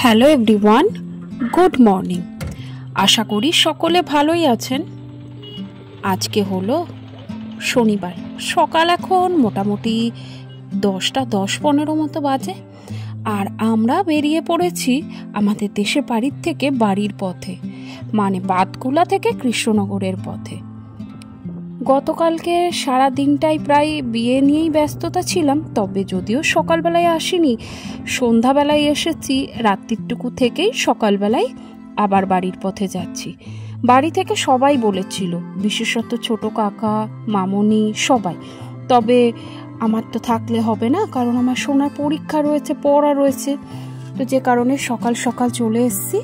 Hello everyone, good morning. আশা করি সকলে ভালোই আছেন। আজকে হলো শনিবার, সকাল এখন মোটামুটি 10:10-15 মতো বাজে, আর আমরা বেরিয়ে পড়েছি আমাদের দেশে বাড়ির থেকে বাড়ির পথে, মানে বাতকুলা থেকে কৃষ্ণনগরের পথে। গতকালকে সারা দিনটাই প্রায় বিয়ে নিয়েই ব্যস্ততা ছিলাম, তবে যদিও সকালবেলায় আসিনি, সন্ধ্যাবেলায় এসেছি। রাত্রিটুকু থেকেই সকালবেলায় আবার বাড়ির পথে যাচ্ছি। বাড়ি থেকে সবাই বলেছিল, বিশেষত ছোট কাকা, মামনি, সবাই। তবে আমার তো থাকলে হবে না, কারণ আমার সোনার পরীক্ষা রয়েছে, পড়া রয়েছে, তো যে কারণে সকাল সকাল চলে এসেছি।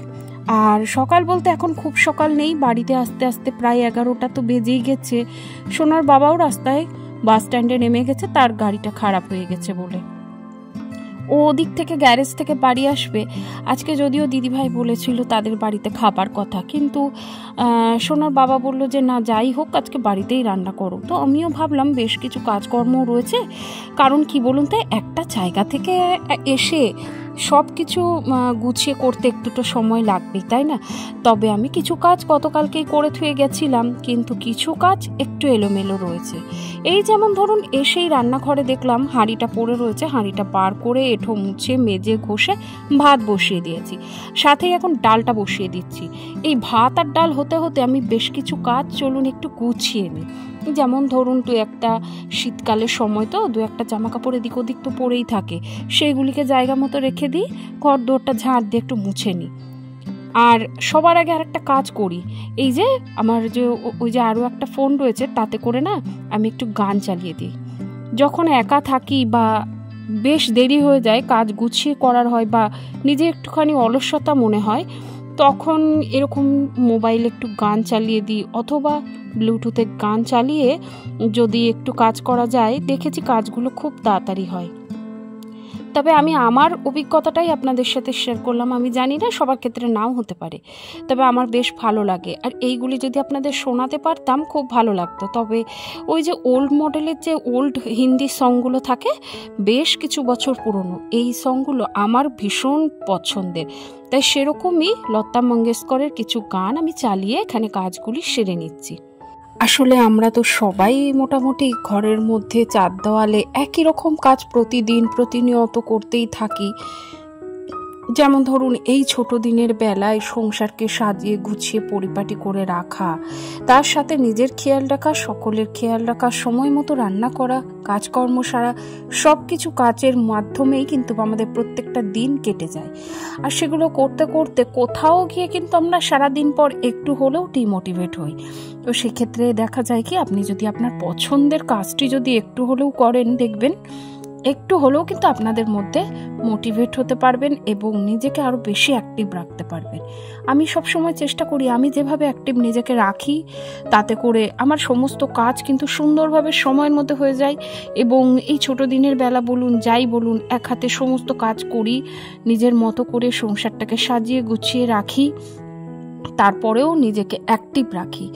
আর সকাল বলতে এখন খুব সকাল নেই, বাড়িতে আস্তে আস্তে প্রায় 11টা তো বেজেই গেছে। সোনার বাবাও রাস্তায় বাস স্ট্যান্ডে নেমে গেছে, তার গাড়িটা খারাপ হয়ে গেছে বলে ও ওদিক থেকে গ্যারেজ থেকে বাড়ি আসবে। আজকে যদিও দিদিভাই বলেছিল তাদের বাড়িতে খাবার কথা, কিন্তু সোনার বাবা বলল যে না, যাই হোক আজকে বাড়িতেই রান্না করো। তো আমিও ভাবলাম বেশ কিছু কাজকর্ম রয়েছে, কারণ কি বলুন তো, একটা জায়গা থেকে এসে সব কিছু গুছিয়ে করতে একটু তো সময় লাগবেই, তাই না? তবে আমি কিছু কাজ গতকালকেই করে থুয়ে গেছিলাম, কিন্তু কিছু কাজ একটু এলোমেলো রয়েছে। এই যেমন ধরুন, এসেই রান্নাঘরে দেখলাম হাঁড়িটা পড়ে রয়েছে, হাঁড়িটা বার করে এঁঠো মুছে মেজে ঘষে ভাত বসিয়ে দিয়েছি, সাথেই এখন ডালটা বসিয়ে দিচ্ছি। এই ভাত আর ডাল হতে হতে আমি বেশ কিছু কাজ চলুন একটু গুছিয়ে নিই। যেমন ধরুন, একটা শীতকালের সময় তো একটা জামা কাপড় এদিক ওদিক তো পরেই থাকে, সেইগুলিকে জায়গা মতো রেখে দিই, ঘর দোরটা ঝাঁট দিয়ে একটু মুছে নিই। আর সবার আগে আর একটা কাজ করি, এই যে আমার যে ওই যে আরও একটা ফোন রয়েছে, তাতে করে না আমি একটু গান চালিয়ে দিই। যখন একা থাকি বা বেশ দেরি হয়ে যায়, কাজ গুছিয়ে করার হয় বা নিজে একটুখানি অলসতা মনে হয়, তখন এরকম মোবাইলে একটু গান চালিয়ে দিই, অথবা ব্লুটুথে গান চালিয়ে যদি একটু কাজ করা যায়, দেখেছি কাজগুলো খুব তাড়াতাড়ি হয়। তবে আমি আমার অভিজ্ঞতাটাই আপনাদের সাথে শেয়ার করলাম। আমি জানি না, সবার ক্ষেত্রে নাও হতে পারে, তবে আমার বেশ ভালো লাগে। আর এইগুলি যদি আপনাদের শোনাতে পারতাম খুব ভালো লাগতো। তবে ওই যে ওল্ড মডেলের যে ওল্ড হিন্দি সংগুলো থাকে, বেশ কিছু বছর পুরনো, এই সংগুলো আমার ভীষণ পছন্দের। তাই সেরকমই লতা মঙ্গেশকরের কিছু গান আমি চালিয়ে এখানে কাজগুলি সেরে নিচ্ছি। আসলে আমরা তো সবাই মোটামুটি ঘরের মধ্যে চার দেওয়ালে একই রকম কাজ প্রতিদিন প্রতিনিয়ত করতেই থাকি। যেমন ধরুন, এই ছোট দিনের বেলায় সংসারকে সাজিয়ে গুছিয়ে পরিপাটি করে রাখা, তার সাথে নিজের খেয়াল রাখা, সকলের খেয়াল রাখা, সময় মতো রান্না করা, কাজকর্ম সারা, সব কিছু কাজের মাধ্যমেই কিন্তু আমাদের প্রত্যেকটা দিন কেটে যায়। আর সেগুলো করতে করতে কোথাও গিয়ে কিন্তু আমরা সারাদিন পর একটু হলেও ডিমোটিভেট হই। তো সেক্ষেত্রে দেখা যায় কি, আপনি যদি আপনার পছন্দের কাজটি যদি একটু হলেও করেন, দেখবেন একটু হলেও কিন্তু আপনাদের মধ্যে মোটিভেট হতে পারবেন এবং নিজেকে আরও বেশি অ্যাক্টিভ রাখতে পারবেন। আমি সবসময় চেষ্টা করি, আমি যেভাবে অ্যাক্টিভ নিজেকে রাখি, তাতে করে আমার সমস্ত কাজ কিন্তু সুন্দরভাবে সময়ের মধ্যে হয়ে যায়। এবং এই ছোট দিনের বেলা বলুন, যাই বলুন, এক হাতে সমস্ত কাজ করি, নিজের মতো করে সংসারটাকে সাজিয়ে গুছিয়ে রাখি, তারপরেও নিজেকে অ্যাক্টিভ রাখি।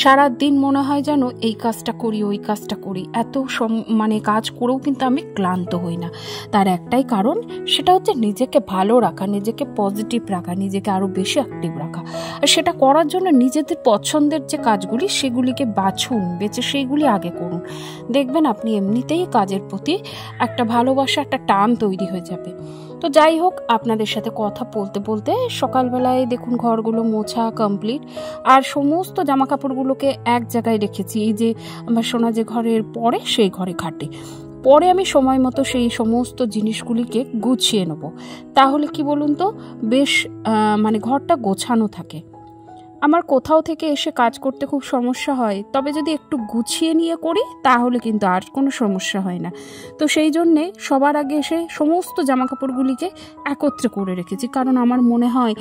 সারা দিন মনে হয় যেন এই কাজটা করি, ওই কাজটা করি, এত কাজ করেও কিন্তু আমি ক্লান্ত হই না। তার একটাই কারণ, সেটা হচ্ছে নিজেকে ভালো রাখা, নিজেকে পজিটিভ রাখা, নিজেকে আরও বেশি অ্যাক্টিভ রাখা। আর সেটা করার জন্য নিজেদের পছন্দের যে কাজগুলি, সেগুলিকে বেছে সেইগুলি আগে করুন। দেখবেন আপনি এমনিতেই কাজের প্রতি একটা ভালোবাসা, একটা টান তৈরি হয়ে যাবে। তো যাই হোক, আপনাদের সাথে কথা বলতে বলতে সকালবেলায় দেখুন ঘরগুলো মোছা কমপ্লিট, আর সমস্ত জামা কাপড়গুলোকে এক জায়গায় রেখেছি। এই যে আমার সোনা যে ঘরের পরে, সেই ঘরে খাটে, পরে আমি সময় মতো সেই সমস্ত জিনিসগুলিকে গুছিয়ে নেব। তাহলে কি বলুন তো, বেশ ঘরটা গোছানো থাকে। আমার কোথাও থেকে এসে কাজ করতে খুব সমস্যা হয়, তবে যদি একটু গুছিয়ে নিয়ে করি তাহলে কিন্তু আর কোনো সমস্যা হয় না। তো সেই জন্যে সবার আগে এসে সমস্ত জামাকাপড়গুলিকে একত্রে করে রেখেছি, কারণ আমার মনে হয়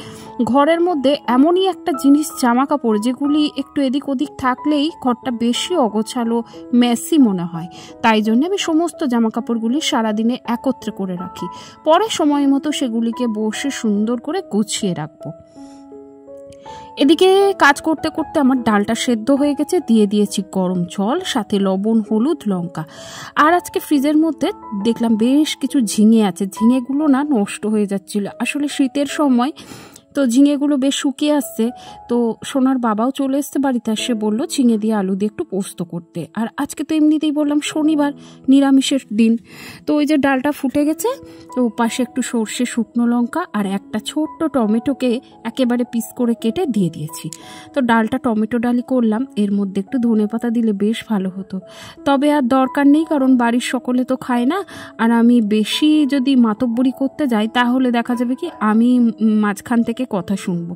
ঘরের মধ্যে এমনই একটা জিনিস জামাকাপড়, যেগুলি একটু এদিক ওদিক থাকলেই ঘরটা বেশি অগোছালো, মেসি মনে হয়। তাই জন্য আমি সমস্ত জামাকাপড়গুলি সারাদিনে একত্রে করে রাখি, পরে সময় মতো সেগুলিকে বসে সুন্দর করে গুছিয়ে রাখবো। এদিকে কাজ করতে করতে আমার ডালটা সেদ্ধ হয়ে গেছে, দিয়ে দিয়েছি গরম জল, সাথে লবণ, হলুদ, লঙ্কা। আর আজকে ফ্রিজের মধ্যে দেখলাম বেশ কিছু ঝিঙে আছে। ঝিঙেগুলো না নষ্ট হয়ে যাচ্ছিল, আসলে শীতের সময় তো ঝিঙেগুলো বেশ শুকিয়ে আসছে। তো সোনার বাবাও চলে এসছে বাড়িতে, এসে বললো ঝিঙে দিয়ে আলু দিয়ে একটু পোস্ত করতে। আর আজকে তো এমনিতেই বললাম শনিবার, নিরামিষের দিন। তো ওই যে ডালটা ফুটে গেছে, তো পাশে একটু সর্ষে, শুকনো লঙ্কা আর একটা ছোট্ট টমেটোকে একেবারে পিস করে কেটে দিয়ে দিয়েছি। তো ডালটা টমেটো ডালি করলাম, এর মধ্যে একটু ধনেপাতা দিলে বেশ ভালো হতো, তবে আর দরকার নেই, কারণ বাড়ির সকলে তো খায় না। আর আমি বেশি যদি মাতব্বরি করতে যাই তাহলে দেখা যাবে কি আমি মাঝখান থেকে কথা শুনবো,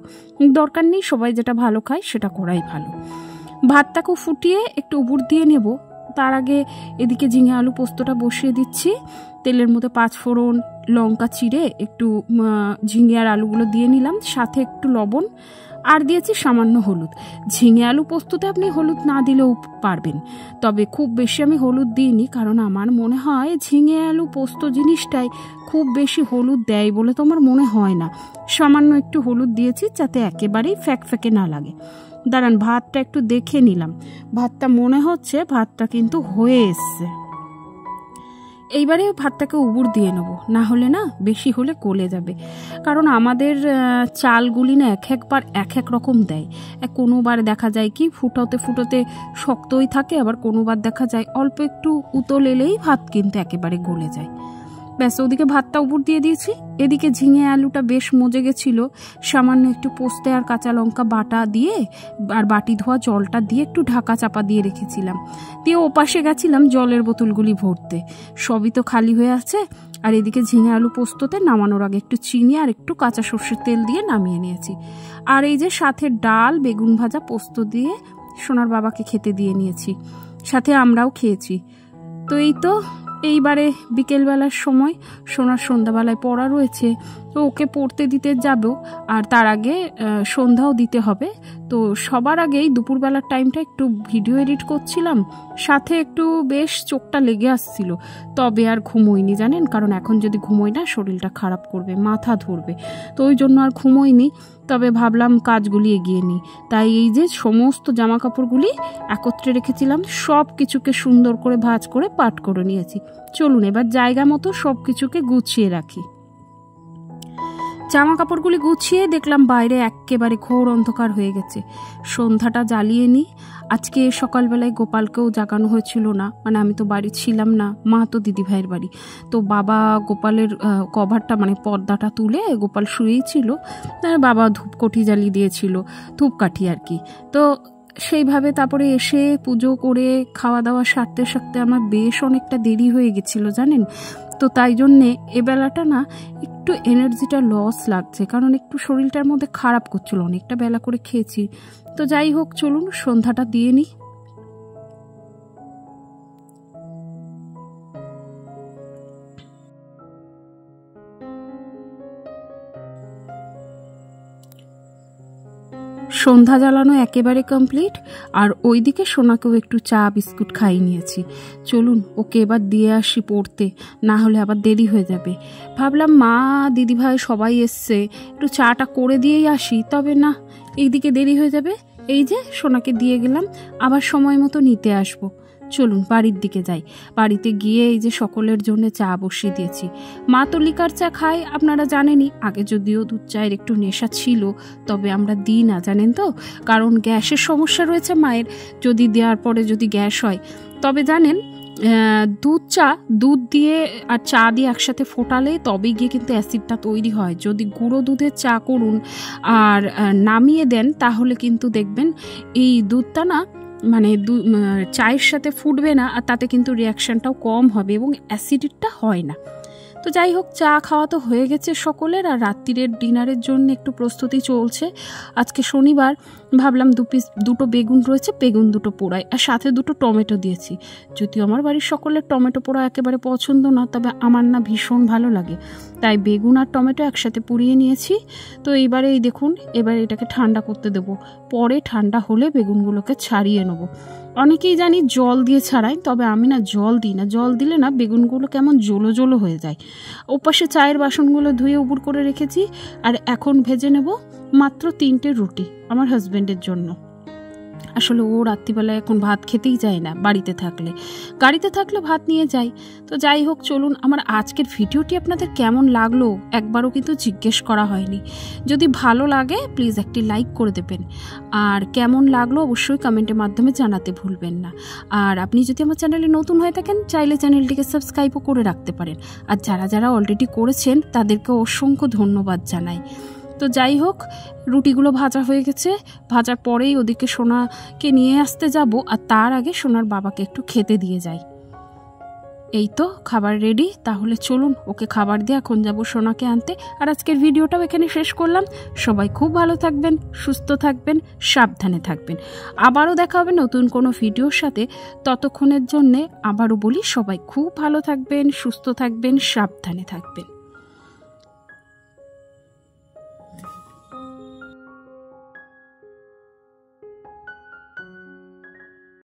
দরকার নেই, সবাই যেটা ভালো খায় সেটা করাই ভালো। ভাতটাকেও ফুটিয়ে একটু উবুর দিয়ে নেব, তার আগে এদিকে ঝিঙে আলু পোস্তটা বসিয়ে দিচ্ছি। তেলের মধ্যে 5 ফোড়ন, লঙ্কা চিড়ে একটু ঝিঙে আর আলুগুলো দিয়ে নিলাম, সাথে একটু লবণ আর দিয়েছি সামান্য হলুদ। ঝিঙে আলু পোস্ততে আপনি হলুদ না দিলেও পারবেন, তবে খুব বেশি আমি হলুদ দিইনি, কারণ আমার মনে হয় ঝিঙে আলু পোস্ত জিনিসটাই খুব বেশি হলুদ দেয় বলে তো আমার মনে হয় না। সামান্য একটু হলুদ দিয়েছি যাতে একেবারেই ফ্যাকে না লাগে। দাঁড়ান, ভাতটা একটু দেখে নিলাম, ভাতটা মনে হচ্ছে ভাতটা কিন্তু হয়ে এসছে। এইবারে ভাতটাকে উবুর দিয়ে নেব, না হলে না বেশি হলে গলে যাবে, কারণ আমাদের চালগুলি না একবার এক রকম দেয়। কোনোবার দেখা যায় কি ফুটোতে ফুটোতে শক্তই থাকে, আবার কোনোবার দেখা যায় অল্প একটু উতল এলেই ভাত কিন্তু একেবারে গলে যায়। ব্যাস, ওদিকে ভাতটা উপর দিয়ে দিয়েছি। এদিকে ঝিঙে আলুটা বেশ মজে গেছিল, সামান্য একটু পোস্তে আর কাঁচা লঙ্কা বাটা দিয়ে আর বাটি ধোয়া জলটা দিয়ে একটু ঢাকা চাপা দিয়ে রেখেছিলাম। দিয়ে ওপাশে গেছিলাম জলের বোতলগুলি ভরতে, সবই তো খালি হয়ে আছে। আর এদিকে ঝিঙে আলু পোস্ততে নামানোর আগে একটু চিনি আর একটু কাঁচা সর্ষের তেল দিয়ে নামিয়ে নিয়েছি। আর এই যে সাথে ডাল, বেগুন ভাজা, পোস্ত দিয়ে সোনার বাবাকে খেতে দিয়ে নিয়েছি, সাথে আমরাও খেয়েছি। তো এই তো এইবারে বিকেলবেলার সময় সোনার সন্ধ্যাবেলায় পড়া রয়েছে, তো ওকে পড়তে দিতে যাব, আর তার আগে সন্ধ্যাও দিতে হবে। তো সবার আগেই দুপুরবেলার টাইমটা একটু ভিডিও এডিট করছিলাম, সাথে একটু বেশ চোখটা লেগে আসছিল, তবে আর ঘুমোইনি জানেন, কারণ এখন যদি ঘুমোই না শরীরটা খারাপ করবে, মাথা ধরবে, তো ওই জন্য আর ঘুমোইনি। তবে ভাবলাম কাজগুলি এগিয়ে নিই, তাই এই যে সমস্ত জামা কাপড়গুলি একত্রে রেখেছিলাম সব কিছুকে সুন্দর করে ভাঁজ করে পাট করে নিয়েছি। চলুন এবার জায়গা মতো সব কিছুকে গুছিয়ে রাখি। জামা কাপড়গুলি গুছিয়ে দেখলাম বাইরে একেবারে ঘোর অন্ধকার হয়ে গেছে, সন্ধ্যাটা জ্বালিয়ে নিই। আজকে সকালবেলায় গোপালকেও জাগানো হয়েছিল না, মানে আমি তো বাড়ি ছিলাম না, মা তো দিদিভাইয়ের বাড়ি। তো বাবা গোপালের কভারটা মানে পর্দাটা তুলে গোপাল শুয়েই ছিল, বাবা ধূপকাঠি জ্বালিয়ে দিয়েছিল, ধূপকাঠি আর কি। তো সেইভাবে তারপরে এসে পুজো করে খাওয়া দাওয়া সারতে সারতে আমার বেশ অনেকটা দেরি হয়ে গেছিল জানেন। তো তাই জন্যে এবেলাটা না একটু এনার্জিটা লস লাগছে, কারণ একটু শরীরটার মধ্যে খারাপ করছিল, অনেকটা বেলা করে খেয়েছি। তো যাই হোক, চলুন সন্ধ্যাটা দিয়ে নিই। সন্ধ্যা জ্বালানো একেবারে কমপ্লিট, আর ওইদিকে সোনাকেও একটু চা বিস্কুট খাইয়ে নিয়েছি। চলুন ওকে এবার দিয়ে আসি পড়তে, না হলে আবার দেরি হয়ে যাবে। ভাবলাম মা দিদিভাই সবাই এসছে, একটু চাটা করে দিয়েই আসি, তবে না, এইদিকে দেরি হয়ে যাবে। এই যে সোনাকে দিয়ে গেলাম, আবার সময় মতো নিতে আসবো। চলুন বাড়ির দিকে যাই। বাড়িতে গিয়ে এই যে সকলের জন্য চা বসিয়ে দিয়েছি। মা তো লিকার চা খায়, আপনারা জানেনই। আগে যদিও দুধ চায়ের একটু নেশা ছিল, তবে আমরা দিই না জানেন তো, কারণ গ্যাসের সমস্যা রয়েছে মায়ের, যদি দেওয়ার পরে যদি গ্যাস হয়। তবে জানেন দুধ দিয়ে আর চা দিয়ে একসাথে ফোটালে তবে গিয়ে কিন্তু অ্যাসিডটা তৈরি হয়। যদি গুঁড়ো দুধের চা করুন আর নামিয়ে দেন, তাহলে কিন্তু দেখবেন এই দুধটা না মানে চায়ের সাথে ফুটবে না, আর তাতে কিন্তু রিয়াকশানটাও কম হবে এবং অ্যাসিডিটিটা হয় না। তো যাই হোক, চা খাওয়া তো হয়ে গেছে সকলের, আর রাত্রিরের ডিনারের জন্য একটু প্রস্তুতি চলছে। আজকে শনিবার, ভাবলাম দুটো বেগুন রয়েছে, বেগুন দুটো পোড়াই, আর সাথে দুটো টমেটো দিয়েছি। যদিও আমার বাড়ির সকলের টমেটো পোড়া একেবারে পছন্দ না, তবে আমার না ভীষণ ভালো লাগে, তাই বেগুন আর টমেটো একসাথে পুড়িয়ে নিয়েছি। তো এইবারে এই দেখুন, এবার এটাকে ঠান্ডা করতে দেব, পরে ঠান্ডা হলে বেগুনগুলোকে ছাড়িয়ে নেব। অনেকেই জানি জল দিয়ে ছাড়াই, তবে আমি না জল দিই না, জল দিলে না বেগুনগুলো কেমন জলো জলো হয়ে যায়। ওপাশে চায়ের বাসনগুলো ধুয়ে উপুর করে রেখেছি, আর এখন ভেজে নেব মাত্র 3টে রুটি আমার হাজব্যান্ডের জন্য। আসলে ও রাত্রিবেলায় এখন ভাত খেতেই যায় না, গাড়িতে থাকলে ভাত নিয়ে যাই। তো যাই হোক, চলুন আমার আজকের ভিডিওটি আপনাদের কেমন লাগলো একবারও কিন্তু জিজ্ঞেস করা হয়নি। যদি ভালো লাগে প্লিজ একটি লাইক করে দেবেন, আর কেমন লাগলো অবশ্যই কমেন্টের মাধ্যমে জানাতে ভুলবেন না। আর আপনি যদি আমার চ্যানেলে নতুন হয়ে থাকেন চাইলে চ্যানেলটিকে সাবস্ক্রাইবও করে রাখতে পারেন, আর যারা অলরেডি করেছেন তাদেরকে অসংখ্য ধন্যবাদ জানাই। তো যাই হোক, রুটিগুলো ভাজা হয়ে গেছে, ভাজার পরেই ওদিকে সোনাকে নিয়ে আসতে যাব, আর তার আগে সোনার বাবাকে একটু খেতে দিয়ে যাই। এই তো খাবার রেডি, তাহলে চলুন ওকে খাবার দিয়ে এখন যাব সোনাকে আনতে। আর আজকের ভিডিওটাও এখানে শেষ করলাম। সবাই খুব ভালো থাকবেন, সুস্থ থাকবেন, সাবধানে থাকবেন। আবারও দেখা হবে নতুন কোনো ভিডিওর সাথে। ততক্ষণের জন্যে আবারও বলি, সবাই খুব ভালো থাকবেন, সুস্থ থাকবেন, সাবধানে থাকবেন।